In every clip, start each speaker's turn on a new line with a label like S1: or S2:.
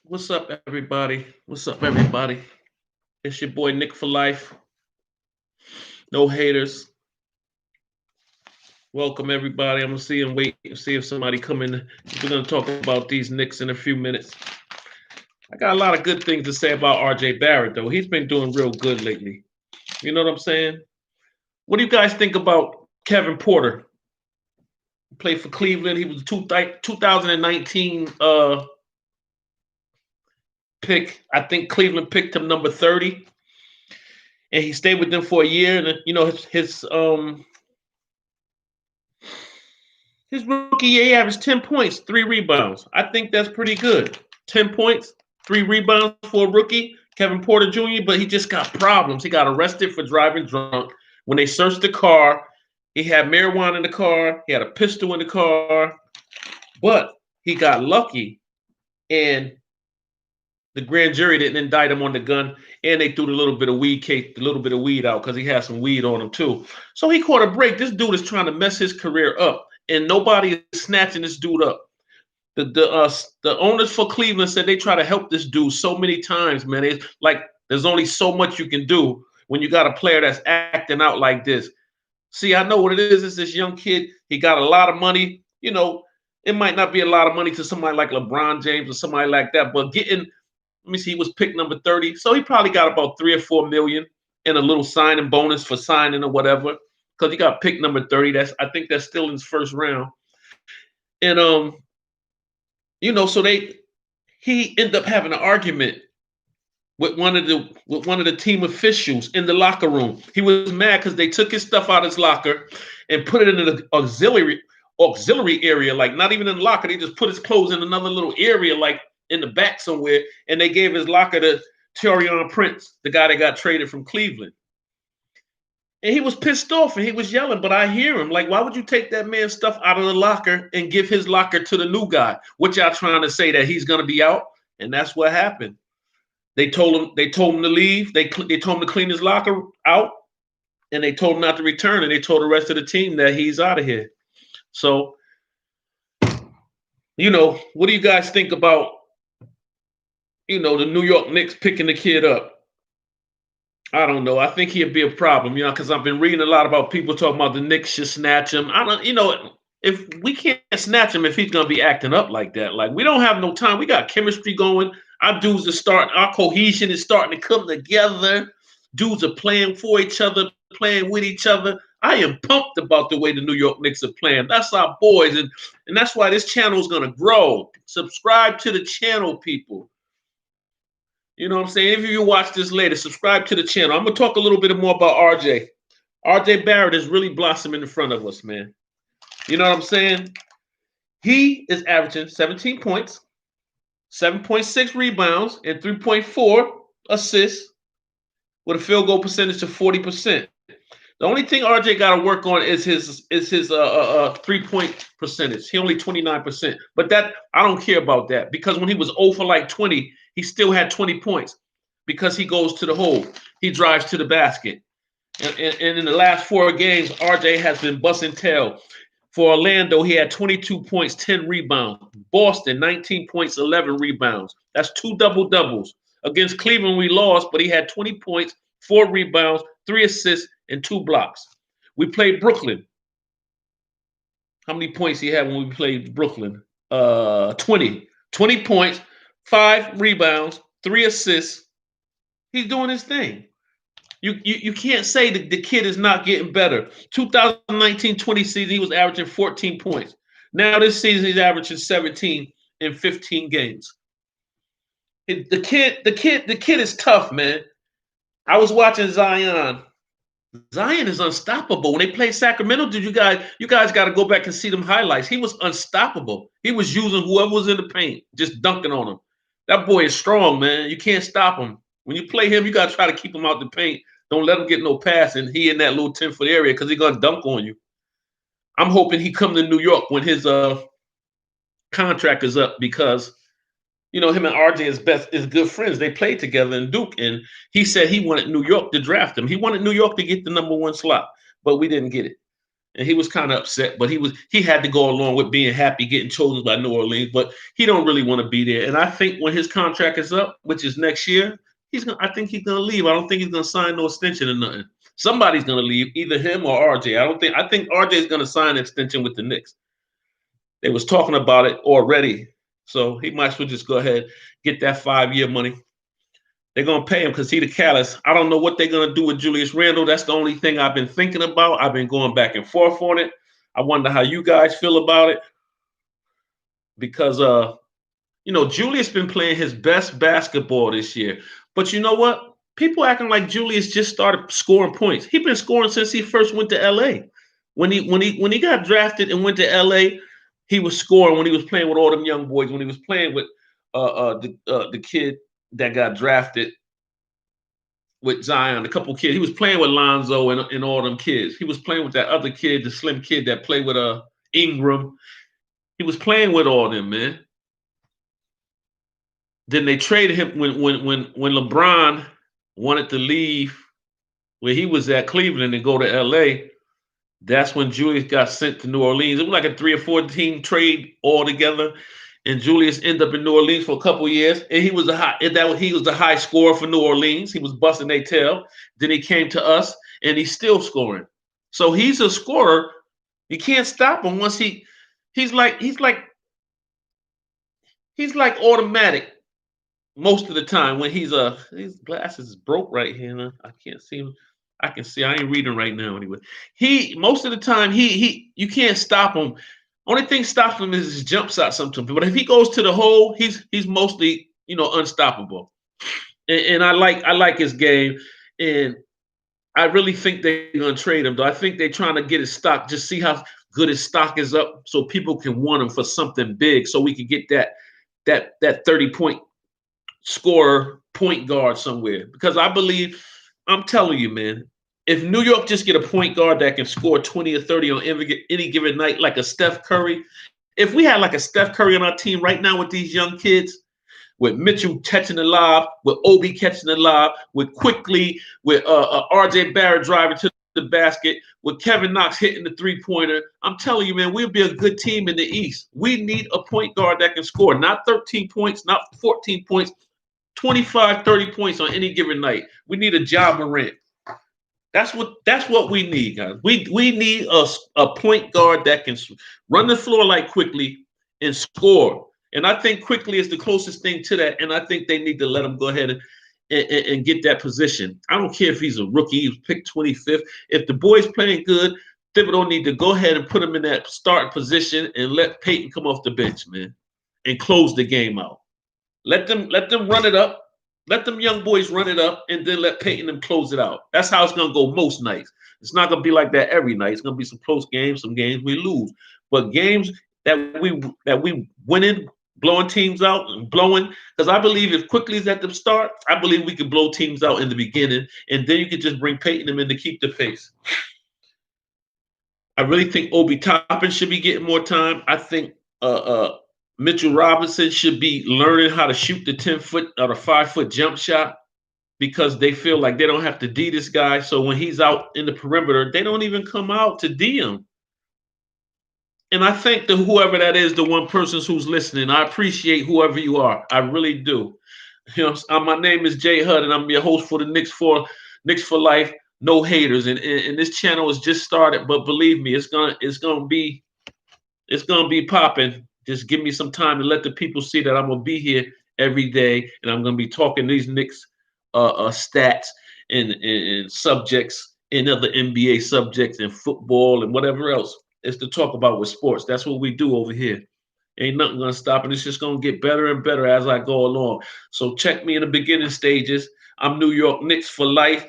S1: What's up, everybody? What's up, everybody? It's your boy Nick for life. No haters. Welcome, everybody. I'm gonna see and wait and see if somebody come in. We're gonna talk about these Knicks in a few minutes. I got a lot of good things to say about RJ Barrett, though. He's been doing real good lately. You know what I'm saying? What do you guys think about Kevin Porter? He played for Cleveland. He was a 2019 pick. I think Cleveland picked him number 30, and he stayed with them for a year. And his rookie year, he averaged 10 points, 3 rebounds. I think that's pretty good. 10 points, 3 rebounds for a rookie, Kevin Porter Jr., but he just got problems. He got arrested for driving drunk. When they searched the car, he had marijuana in the car, he had a pistol in the car, but he got lucky, and the grand jury didn't indict him on the gun, and they threw the little bit of weed out because he had some weed on him too. So he caught a break. This dude is trying to mess his career up, and nobody is snatching this dude up. The owners for Cleveland said they try to help this dude so many times, man. It's like there's only so much you can do when you got a player that's acting out like this. See, I know what it is. It's this young kid. He got a lot of money. It might not be a lot of money to somebody like LeBron James or somebody like that, but let me see, he was picked number 30. So he probably got about 3 or 4 million and a little signing bonus for signing or whatever. Because he got picked number 30. I think that's still in his first round. And so he ended up having an argument with one of the team officials in the locker room. He was mad because they took his stuff out of his locker and put it in the auxiliary area, like not even in the locker. They just put his clothes in another little area, like in the back somewhere, and they gave his locker to Taurean Prince, the guy that got traded from Cleveland. And he was pissed off and he was yelling, but I hear him like, why would you take that man's stuff out of the locker and give his locker to the new guy? What y'all trying to say, that he's gonna be out? And that's what happened. They told him to leave. They told him to clean his locker out, and they told him not to return. And they told the rest of the team that he's out of here. So, what do you guys think about the New York Knicks picking the kid up? I don't know. I think he'd be a problem, because I've been reading a lot about people talking about the Knicks should snatch him. I don't, if we can't snatch him if he's gonna be acting up like that. Like, we don't have no time. We got chemistry going. Our dudes are starting. Our cohesion is starting to come together. Dudes are playing for each other, playing with each other. I am pumped about the way the New York Knicks are playing. That's our boys, and that's why this channel is gonna grow. Subscribe to the channel, people. You know what I'm saying? If you watch this later, subscribe to the channel. I'm going to talk a little bit more about RJ. RJ Barrett is really blossoming in front of us, man. You know what I'm saying? He is averaging 17 points, 7.6 rebounds, and 3.4 assists with a field goal percentage of 40%. The only thing RJ got to work on is his 3-point percentage. He only 29%. But that, I don't care about that, because when he was 0 for like 20, he still had 20 points because he goes to the hole. He drives to the basket. And in the last 4 games, RJ has been busting tail. For Orlando, he had 22 points, 10 rebounds. Boston, 19 points, 11 rebounds. That's 2 double-doubles. Against Cleveland, we lost, but he had 20 points, 4 rebounds, 3 assists, and 2 blocks. We played Brooklyn. How many points he had when we played Brooklyn? 20. 20 points, 5 rebounds, 3 assists. He's doing his thing. You can't say that the kid is not getting better. 2019-20 season, he was averaging 14 points. Now this season, he's averaging 17 in 15 games. The kid is tough, man. I was watching Zion. Zion is unstoppable. When they played Sacramento, you guys got to go back and see them highlights. He was unstoppable. He was using whoever was in the paint, just dunking on him. That boy is strong, man. You can't stop him. When you play him, you got to try to keep him out the paint. Don't let him get no pass, and he in that little 10-foot area because he's going to dunk on you. I'm hoping he come to New York when his contract is up, because him and RJ is good friends. They played together in Duke, and he said he wanted New York to draft him. He wanted New York to get the #1 slot, but we didn't get it. and he was kind of upset, but he had to go along with being happy getting chosen by New Orleans, but he don't really want to be there. And I think when his contract is up, which is next year, I think he's gonna leave. I don't think he's gonna sign no extension or nothing. Somebody's gonna leave, either him or RJ. I think RJ is gonna sign an extension with the Knicks. They was talking about it already, so he might as well just go ahead, get that 5-year money. They're gonna pay him because he the catalyst. I don't know what they're gonna do with Julius Randle. That's the only thing I've been thinking about. I've been going back and forth on it. I wonder how you guys feel about it, because Julius been playing his best basketball this year. But you know what? People acting like Julius just started scoring points. He's been scoring since he first went to LA. When he got drafted and went to LA, he was scoring when he was playing with all them young boys. When he was playing with the kid that got drafted with Zion, a couple kids. He was playing with Lonzo and all them kids. He was playing with that other kid, the slim kid that played with Ingram. He was playing with all them, man. Then they traded him when LeBron wanted to leave where he was at Cleveland and go to LA. That's when Julius got sent to New Orleans. It was like a 3 or 4 team trade altogether. And Julius ended up in New Orleans for a couple of years, and he was the high scorer for New Orleans. He was busting their tail. Then he came to us, and he's still scoring. So he's a scorer. You can't stop him once he's like automatic most of the time when his glasses is broke right here. I can't see him. I can see. I ain't reading right now anyway. Most of the time you can't stop him. Only thing stops him is his jump shot sometimes. But if he goes to the hole, he's mostly unstoppable. And I like his game, and I really think they're gonna trade him. Though I think they're trying to get his stock, just see how good his stock is up, so people can want him for something big, so we can get that 30-point scorer point guard somewhere. Because I'm telling you, man, if New York just get a point guard that can score 20 or 30 on any given night, like a Steph Curry, if we had like a Steph Curry on our team right now with these young kids, with Mitchell catching the lob, with Obi catching the lob, with Quickly, with RJ Barrett driving to the basket, with Kevin Knox hitting the three-pointer, I'm telling you, man, we'll be a good team in the East. We need a point guard that can score, not 13 points, not 14 points, 25, 30 points on any given night. We need a Ja Morant. That's what we need, guys. We need a point guard that can run the floor like Quickly and score. And I think Quickly is the closest thing to that. And I think they need to let him go ahead and get that position. I don't care if he's a rookie, he was picked 25th. If the boy's playing good, Thibodeau need to go ahead and put him in that starting position and let Peyton come off the bench, man, and close the game out. Let them run it up. Let them young boys run it up, and then let Peyton them close it out. That's how it's gonna go most nights. It's not gonna be like that every night. It's gonna be some close games, some games we lose, but games that we winning, blowing teams out and blowing. Because I believe if Quickly is at the start, I believe we can blow teams out in the beginning, and then you can just bring Peyton them in to keep the pace. I really think Obi Toppin should be getting more time. I think Mitchell Robinson should be learning how to shoot the 10-foot or the 5-foot jump shot, because they feel like they don't have to D this guy. So when he's out in the perimeter, they don't even come out to D him. And I think that whoever that is, the one person who's listening, I appreciate whoever you are. I really do. My name is Jay Hudd, and I'm your host for the Knicks for Life. No haters, and this channel has just started, but believe me, it's gonna be popping. Just give me some time to let the people see that I'm gonna be here every day, and I'm gonna be talking these Knicks stats and subjects and other NBA subjects and football and whatever else is to talk about with sports. That's what we do over here. Ain't nothing gonna stop, and it's just gonna get better and better as I go along. So check me in the beginning stages. I'm New York Knicks for life,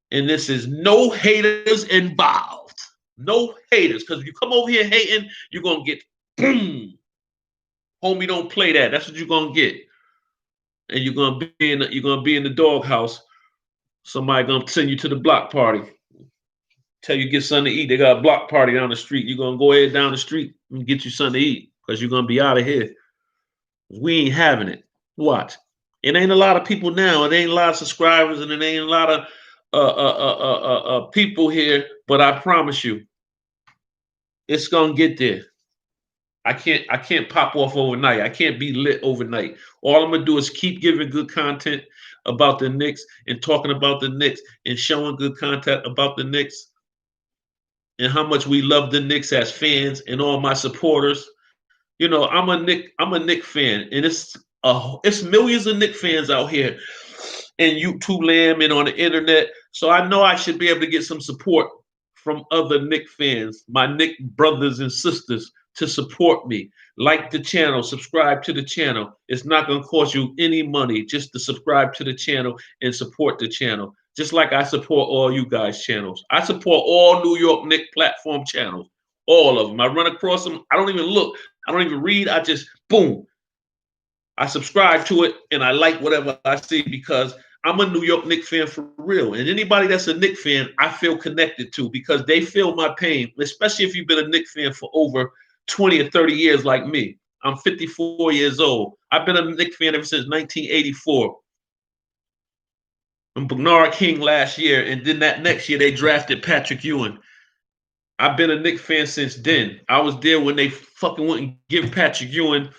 S1: and this is no haters involved. No haters, because if you come over here hating, you're gonna get boom. Homie, don't play that. That's what you're gonna get, and you're gonna be in the doghouse. Somebody gonna send you to the block party. Tell you get something to eat. They got a block party down the street. You're gonna go ahead down the street and get you something to eat, because you're gonna be out of here. We ain't having it. Watch. It ain't a lot of people now. It ain't a lot of subscribers, and it ain't a lot of people here. But I promise you, It's gonna get there. I can't pop off overnight. I can't be lit overnight. All I'm gonna do is keep giving good content about the Knicks and talking about the Knicks and showing good content about the Knicks and how much we love the Knicks as fans and all my supporters. I'm a Knick fan, and it's millions of Knick fans out here in YouTube land and on the internet. So I know I should be able to get some support from other Knick fans, my Knick brothers and sisters, to support me. Like the channel, subscribe to the channel. It's not going to cost you any money just to subscribe to the channel and support the channel. Just like I support all you guys' channels. I support all New York Knick platform channels, all of them. I run across them. I don't even look. I don't even read. I just, boom, I subscribe to it and I like whatever I see because I'm a New York Knicks fan for real. And anybody that's a Knicks fan, I feel connected to because they feel my pain, especially if you've been a Knicks fan for over 20 or 30 years like me. I'm 54 years old. I've been a Knicks fan ever since 1984. And Bernard King last year, and then that next year they drafted Patrick Ewing. I've been a Knicks fan since then. I was there when they fucking wouldn't give Patrick Ewing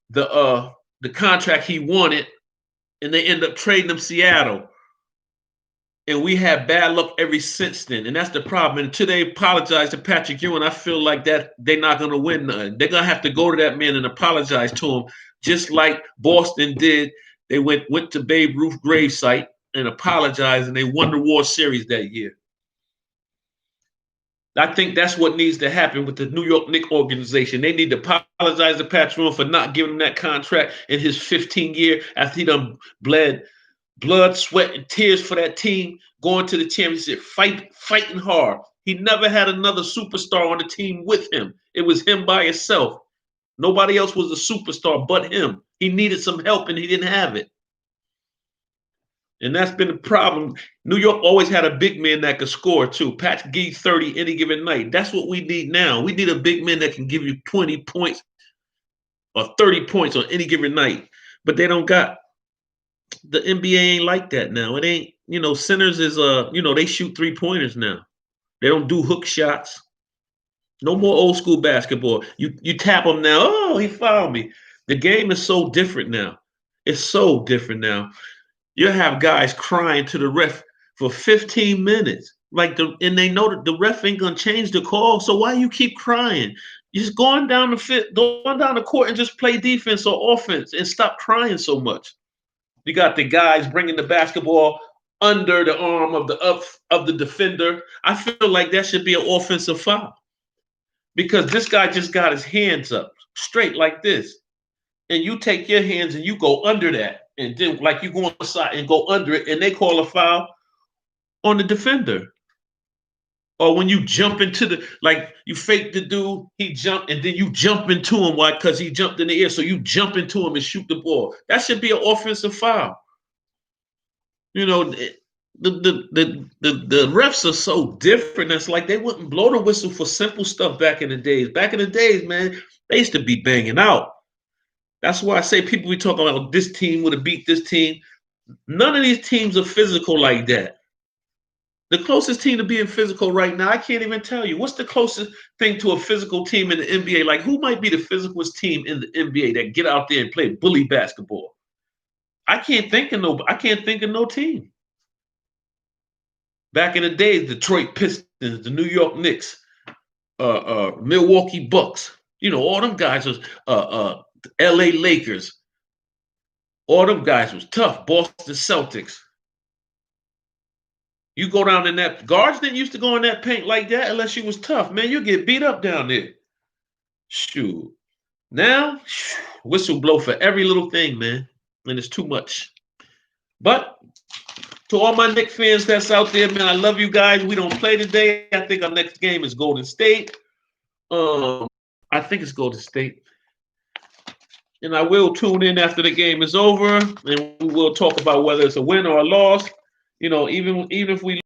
S1: the contract he wanted, and they end up trading him Seattle. And we had bad luck ever since then. And that's the problem. And until they apologize to Patrick Ewing, I feel like that they're not going to win nothing. They're going to have to go to that man and apologize to him, just like Boston did. They went to Babe Ruth gravesite and apologized, and they won the World Series that year. I think that's what needs to happen with the New York Knicks organization. They need to apologize to Patrick Ewing for not giving him that contract in his 15-year after he done bled blood, sweat, and tears for that team, going to the championship, fighting hard. He never had another superstar on the team with him. It was him by himself. Nobody else was a superstar but him. He needed some help, and he didn't have it. And that's been the problem. New York always had a big man that could score, too. Pat give 30 any given night. That's what we need now. We need a big man that can give you 20 points or 30 points on any given night. But they don't got. The NBA ain't like that now. It ain't, centers is they shoot 3-pointers now. They don't do hook shots. No more old school basketball. You tap them now. Oh, he fouled me. The game is so different now. It's so different now. You have guys crying to the ref for 15 minutes. And they know that the ref ain't gonna change the call. So why you keep crying? You just going down the court and just play defense or offense and stop crying so much. You got the guys bringing the basketball under the arm of the defender. I feel like that should be an offensive foul because this guy just got his hands up straight like this, and you take your hands and you go under that, and then like you go on the side and go under it, and they call a foul on the defender. Or when you jump into you fake the dude, he jumped, and then you jump into him because he jumped in the air. So you jump into him and shoot the ball. That should be an offensive foul. The refs are so different. It's like they wouldn't blow the whistle for simple stuff back in the days. Back in the days, man, they used to be banging out. That's why I say people be talking about this team would have beat this team. None of these teams are physical like that. The closest team to being physical right now, I can't even tell you. What's the closest thing to a physical team in the NBA? Like, who might be the physicalest team in the NBA that get out there and play bully basketball? I can't think of no team. Back in the days, Detroit Pistons, the New York Knicks, Milwaukee Bucks. All them guys was LA Lakers. All them guys was tough. Boston Celtics. You go down in that, guards didn't used to go in that paint like that unless you was tough. Man, you get beat up down there. Shoot. Now, whistle blow for every little thing, man. And it's too much. But to all my Knicks fans that's out there, man, I love you guys. We don't play today. I think our next game is Golden State. I think it's Golden State. And I will tune in after the game is over, and we will talk about whether it's a win or a loss. Even if we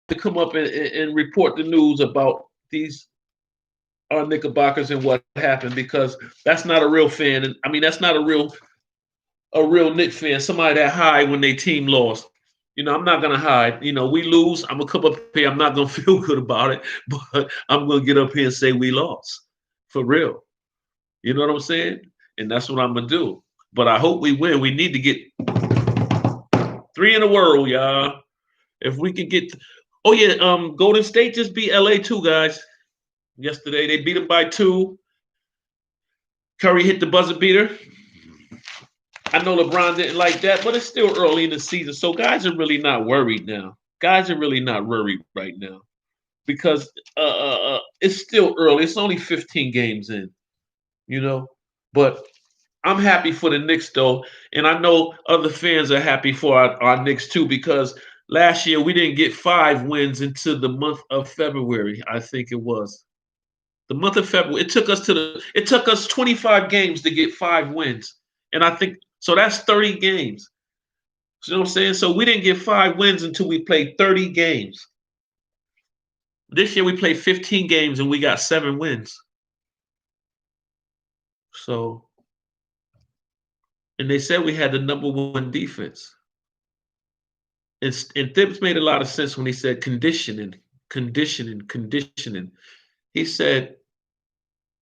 S1: to come up and report the news about these our Knickerbockers and what happened, because that's not a real fan. And I mean, that's not a real Knicks fan. Somebody that high when their team lost. I'm not gonna hide. We lose. I'm gonna come up here. I'm not gonna feel good about it, but I'm gonna get up here and say we lost for real. You know what I'm saying? And that's what I'm gonna do. But I hope we win. We need to get three in a row, y'all. If we can get, oh yeah, Golden State just beat LA too, guys. Yesterday they beat them by 2. Curry hit the buzzer beater. I know LeBron didn't like that, but it's still early in the season, so guys are really not worried now. Guys are really not worried right now because it's still early. It's only 15 games in, you know. But I'm happy for the Knicks though, and I know other fans are happy for our Knicks too because last year we didn't get 5 wins until the month of February. I think it was the month of February. It took us 25 games to get 5 wins, and I think so. That's 30 games. You know what I'm saying? So we didn't get 5 wins until we played 30 games. This year we played 15 games and we got 7 wins. So, and they said we had the number one defense. And Thibs made a lot of sense when he said conditioning, conditioning, conditioning. He said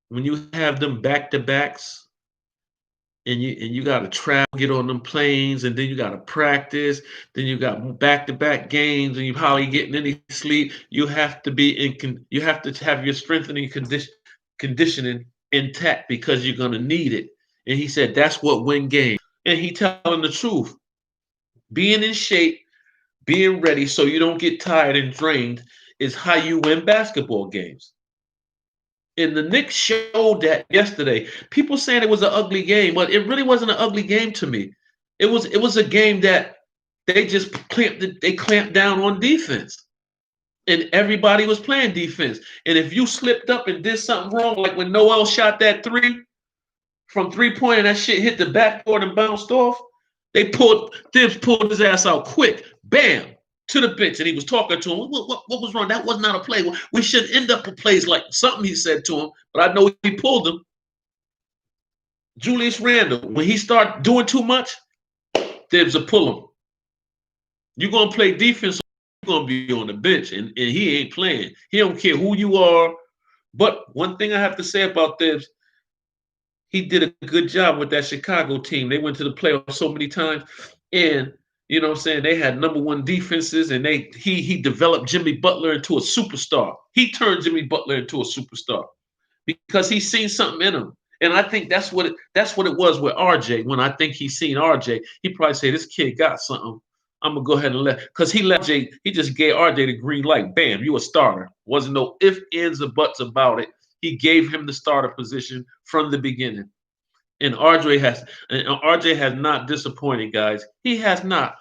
S1: when you have them back to backs and you got to travel, get on them planes, and then you got to practice. Then you got back to back games, and you hardly getting any sleep. You have to be you have to have your strengthening conditioning intact because you're gonna need it. And he said that's what win games. And he telling the truth. Being in shape, being ready, so you don't get tired and drained, is how you win basketball games. And the Knicks showed that yesterday. People saying it was an ugly game, but it really wasn't an ugly game to me. It was a game that they clamped down on defense. And everybody was playing defense. And if you slipped up and did something wrong, like when Noel shot that 3 from 3-point and that shit hit the backboard and bounced off, Thibs pulled his ass out quick, bam, to the bench, and he was talking to him. What was wrong? That was not a play. We should end up with plays like something he said to him, but I know he pulled him. Julius Randle, when he start doing too much, Thibs will pull him. You're gonna play defense, you're gonna be on the bench, and he ain't playing. He don't care who you are. But one thing I have to say about Thibs, he did a good job with that Chicago team. They went to the playoffs so many times, and you know what I'm saying, they had number one defenses, and he developed Jimmy Butler into a superstar. He turned Jimmy Butler into a superstar because he seen something in him. And I think that's what it was with RJ. When I think he seen RJ, he probably said, "This kid got something. I'm gonna go ahead and because he let RJ, he just gave RJ the green light. Bam, you a starter. Wasn't no ifs, ands, or buts about it. He gave him the starter position from the beginning. And RJ has not disappointed, guys. He has not.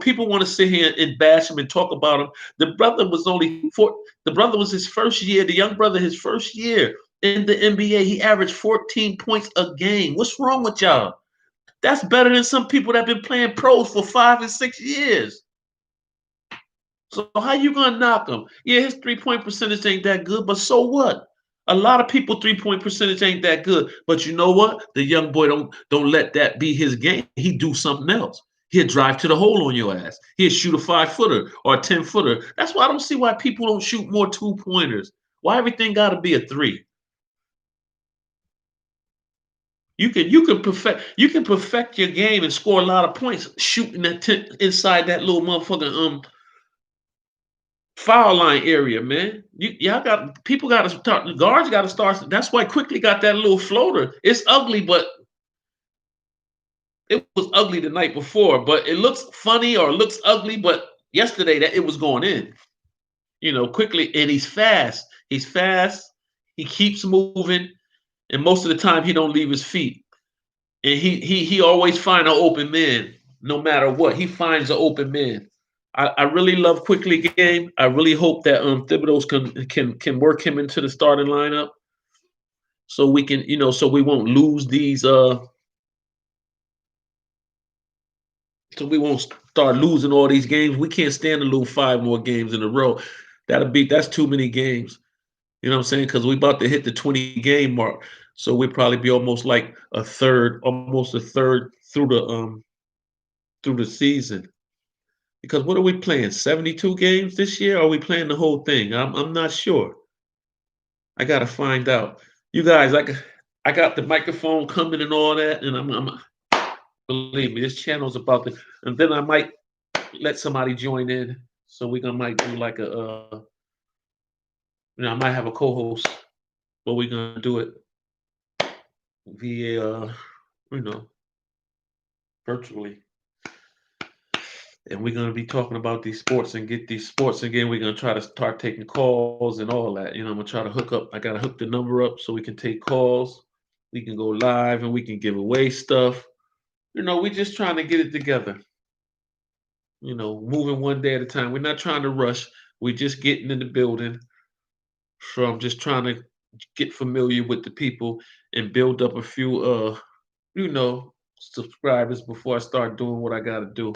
S1: People want to sit here and bash him and talk about him. The brother was his first year, the young brother, his first year in the NBA. He averaged 14 points a game. What's wrong with y'all? That's better than some people that have been playing pros for 5 and 6 years. So how you gonna knock him? Yeah, his 3-point percentage ain't that good, but so what? A lot of people 3-point percentage ain't that good, but you know what? The young boy don't let that be his game. He do something else. He'll drive to the hole on your ass. He'll shoot a 5-footer or a 10-footer. That's why I don't see why people don't shoot more 2-pointers. Why everything got to be a 3? You can perfect your game and score a lot of points shooting inside that little motherfucking foul line area, man. People got to start. The guards got to start. That's why Quickly got that little floater. It's ugly, but it was ugly the night before. But it looks funny or it looks ugly. But yesterday that it was going in. Quickly, and he's fast. He's fast. He keeps moving, and most of the time he don't leave his feet. And he always find an open man, no matter what. He finds an open man. I really love Quickly game. I really hope that Thibodeau's can work him into the starting lineup, so we can, so we won't lose these. So we won't start losing all these games. We can't stand to lose 5 more games in a row. That's too many games. You know what I'm saying? Because we about to hit the 20 game mark, so we'll probably be almost a third through the season. Because what are we playing? 72 games this year? Or are we playing the whole thing? I'm not sure. I gotta find out. You guys, I got the microphone coming and all that, and I'm believe me, this channel's about to, and then I might let somebody join in. So we gonna might do like a, I might have a co-host, but we're gonna do it via, you know, virtually. And we're gonna be talking about these sports and get these sports again. We're gonna try to start taking calls and all that. I'm gonna try to hook up. I gotta hook the number up so we can take calls. We can go live and we can give away stuff. We're just trying to get it together. Moving one day at a time. We're not trying to rush. We're just getting in the building. So I'm just trying to get familiar with the people and build up a few subscribers before I start doing what I gotta do.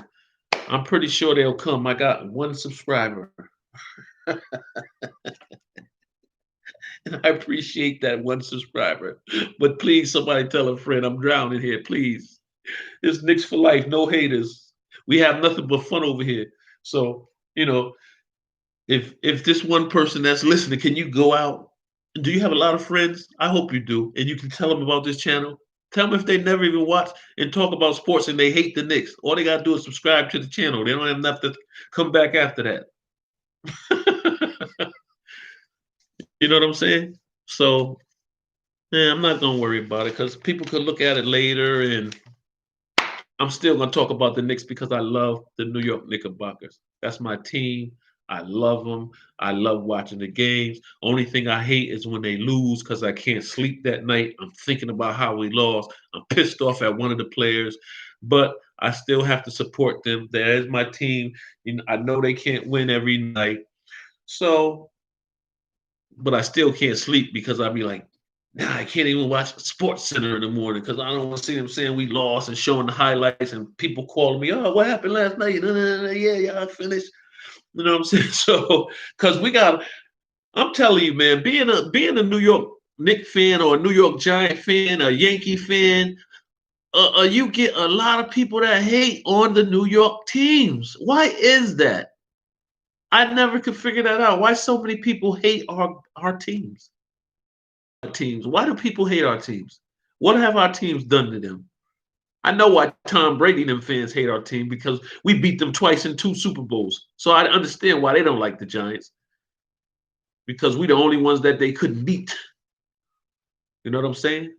S1: I'm pretty sure they'll come. I got one subscriber. And I appreciate that one subscriber. But please, somebody tell a friend I'm drowning here. Please. It's Knicks for life, no haters. We have nothing but fun over here. So, if this one person that's listening, can you go out? Do you have a lot of friends? I hope you do. And you can tell them about this channel. Tell them if they never even watch and talk about sports and they hate the Knicks. All they gotta do is subscribe to the channel. They don't have enough to come back after that. You know what I'm saying? So, yeah, I'm not gonna worry about it because people could look at it later, and I'm still gonna talk about the Knicks because I love the New York Knickerbockers. That's my team. I love them. I love watching the games. Only thing I hate is when they lose because I can't sleep that night. I'm thinking about how we lost. I'm pissed off at one of the players, but I still have to support them. That is my team. I know they can't win every night. So, but I still can't sleep because I'll be like, nah, I can't even watch Sports Center in the morning because I don't want to see them saying we lost and showing the highlights and people calling me, oh, what happened last night? Yeah, I finished. You know what I'm saying? So, because I'm telling you, man, being a New York Knicks fan or a New York Giant fan, a Yankee fan, you get a lot of people that hate on the New York teams. Why is that? I never could figure that out. Why so many people hate our teams? Why do people hate our teams? What have our teams done to them? I know why Tom Brady and them fans hate our team because we beat them twice in 2 Super Bowls. So I understand why they don't like the Giants because we the only ones that they couldn't beat. You know what I'm saying?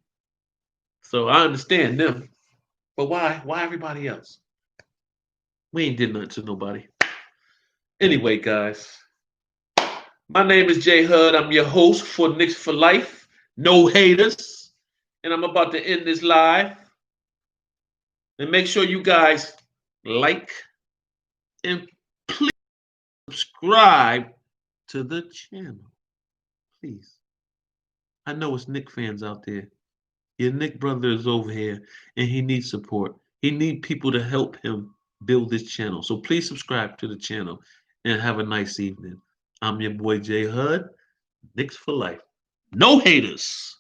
S1: So I understand them. But why? Why everybody else? We ain't did nothing to nobody. Anyway, guys, my name is Jay Hud. I'm your host for Knicks for Life. No haters. And I'm about to end this live. And make sure you guys like and please subscribe to the channel. Please. I know it's Knicks fans out there. Your Knicks brother is over here and he needs support. He needs people to help him build this channel. So please subscribe to the channel and have a nice evening. I'm your boy Jay Hud. Knicks for life. No haters.